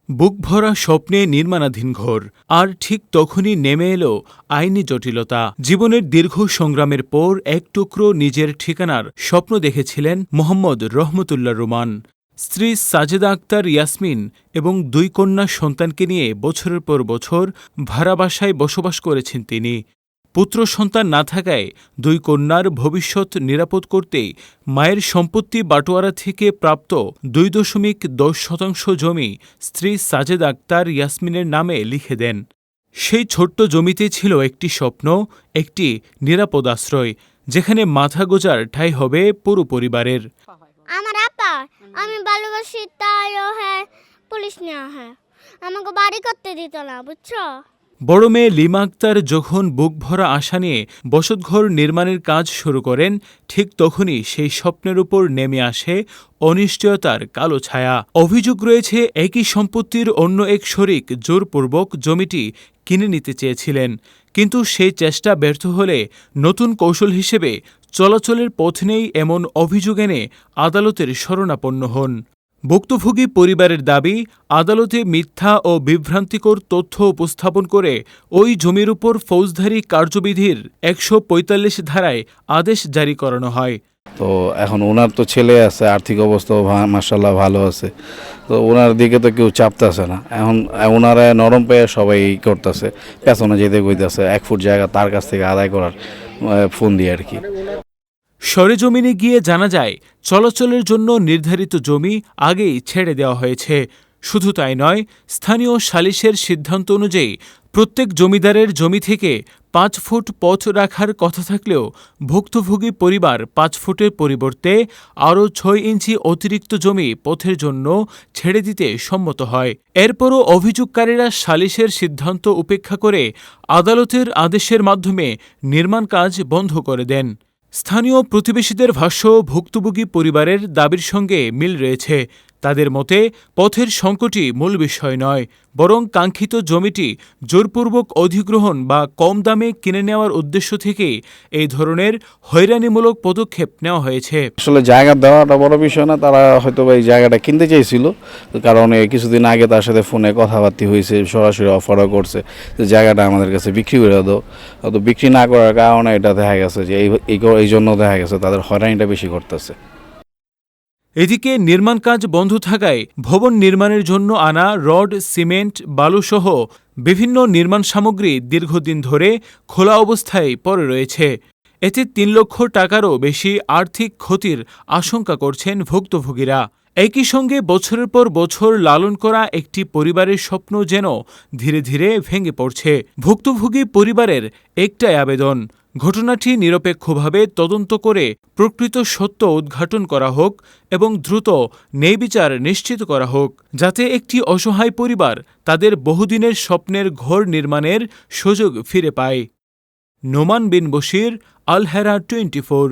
বুক ভরা স্বপ্নে নির্মাণাধীন ঘর, আর ঠিক তখনই নেমে এলো আইনি জটিলতা। জীবনের দীর্ঘ সংগ্রামের পর এক টুকরো নিজের ঠিকানার স্বপ্ন দেখেছিলেন মোহাম্মদ রহমতুল্লাহ রোমান। স্ত্রী সাজেদা আক্তার ইয়াসমিন এবং 2 কন্যা সন্তানকে নিয়ে বছরের পর বছর ভাড়া বাসায় বসবাস করেছেন তিনি। পুত্র সন্তান না থাকায় 2 কন্যার ভবিষ্যৎ নিরাপদ করতেই মায়ের সম্পত্তি বাটোয়ারা থেকে প্রাপ্ত 2.10% জমি স্ত্রী সাজেদা আক্তার ইয়াসমিনের নামে লিখে দেন। সেই ছোট্ট জমিতে ছিল একটি স্বপ্ন, একটি নিরাপদ আশ্রয়, যেখানে মাথা গোঁজার ঠাঁই হবে পুরো পরিবারের। আমার আপা আমি ভালোবাসি, তাইও হ্যাঁ পুলিশ নেওয়া হ্যাঁ আমাকে বাড়ি করতে দিত না, বুঝছো? বড় মেয়ে লিমা আক্তার যখন বুক ভরা আশা নিয়ে বসতঘর নির্মাণের কাজ শুরু করেন, ঠিক তখনই সেই স্বপ্নের উপর নেমে আসে অনিশ্চয়তার কালো ছায়া। অভিযোগ রয়েছে একই সম্পত্তির অন্য এক শরিক জোরপূর্বক জমিটি কিনে নিতে চেয়েছিলেন, কিন্তু সেই চেষ্টা ব্যর্থ হলে নতুন কৌশল হিসেবে চলাচলের পথ নেই এমন অভিযোগ এনে আদালতের শরণাপন্ন হন। ভুক্তভোগী পরিবারের দাবি, আদালতে মিথ্যা ও বিভ্রান্তিকর তথ্য উপস্থাপন করে ওই জমির উপর ফৌজদারি কার্যবিধির ১৪৫ ধারায় আদেশ জারি করানো হয়। তো এখন ওনার তো ছেলে আছে, আর্থিক অবস্থাও মাশাআল্লাহ ভালো আছে, তো ওনার দিকে তো কেউ চাপতেছে না। এখন ওনারা নরম পেয়ে সবাই করতেছে, পেছনে যেতে কইতেছে 1 ফুট জায়গা তার কাছ থেকে আদায় করার ফোন দিয়ে আর কি। সরেজমিনে গিয়ে জানা যায়, চলাচলের জন্য নির্ধারিত জমি আগেই ছেড়ে দেওয়া হয়েছে। শুধু তাই নয়, স্থানীয় সালিশের সিদ্ধান্ত অনুযায়ী প্রত্যেক জমিদারের জমি থেকে 5 ফুট পথ রাখার কথা থাকলেও ভুক্তভোগী পরিবার 5 ফুটের পরিবর্তে আরও 6 ইঞ্চি অতিরিক্ত জমি পথের জন্য ছেড়ে দিতে সম্মত হয়। এরপরও অভিযোগকারীরা সালিশের সিদ্ধান্ত উপেক্ষা করে আদালতের আদেশের মাধ্যমে নির্মাণ কাজ বন্ধ করে দেন। স্থানীয় প্রতিবেশীদের ভাষ্য, ভুক্তভোগী পরিবারের দাবির সঙ্গে মিল রয়েছে। তাদের মতে, পথের সংকটই মূল বিষয় নয়, বরং কাঙ্ক্ষিত জমিটি জোরপূর্বক অধিগ্রহণ বা কম দামে কিনে নেওয়ার উদ্দেশ্য থেকেই এই ধরনের হয়রানিমূলক পদক্ষেপ নেওয়া হয়েছে। আসলে জায়গা দেওয়াটা বড় বিষয় না, তারা হয়তো এই জায়গাটা কিনতে চাইছিল, কারণ কিছুদিন আগে তার সাথে ফোনে কথাবার্তা হয়েছে, সরাসরি অফারও করছে যে জায়গাটা আমাদের কাছে বিক্রি করে দাও। তো বিক্রি না করার কারণে এটা দেখা গেছে যে এই জন্য দেখা গেছে তাদের হয়রানিটা বেশি করতেছে। এদিকে নির্মাণ কাজ বন্ধ থাকায় ভবন নির্মাণের জন্য আনা রড, সিমেন্ট, বালুসহ বিভিন্ন নির্মাণ সামগ্রী দীর্ঘদিন ধরে খোলা অবস্থায় পড়ে রয়েছে। এতে ৩ লক্ষ টাকারও বেশি আর্থিক ক্ষতির আশঙ্কা করছেন ভুক্তভোগীরা। একই সঙ্গে বছরের পর বছর লালন করা একটি পরিবারের স্বপ্ন যেন ধীরে ধীরে ভেঙে পড়ছে। ভুক্তভোগী পরিবারের একটাই আবেদন, ঘটনাটি নিরপেক্ষভাবে তদন্ত করে প্রকৃত সত্য উদ্ঘাটন করা হোক এবং দ্রুত ন্যায়বিচার নিশ্চিত করা হোক, যাতে একটি অসহায় পরিবার তাদের বহুদিনের স্বপ্নের ঘর নির্মাণের সুযোগ ফিরে পায়। নোমান বিন বশির, আল হেরা 24।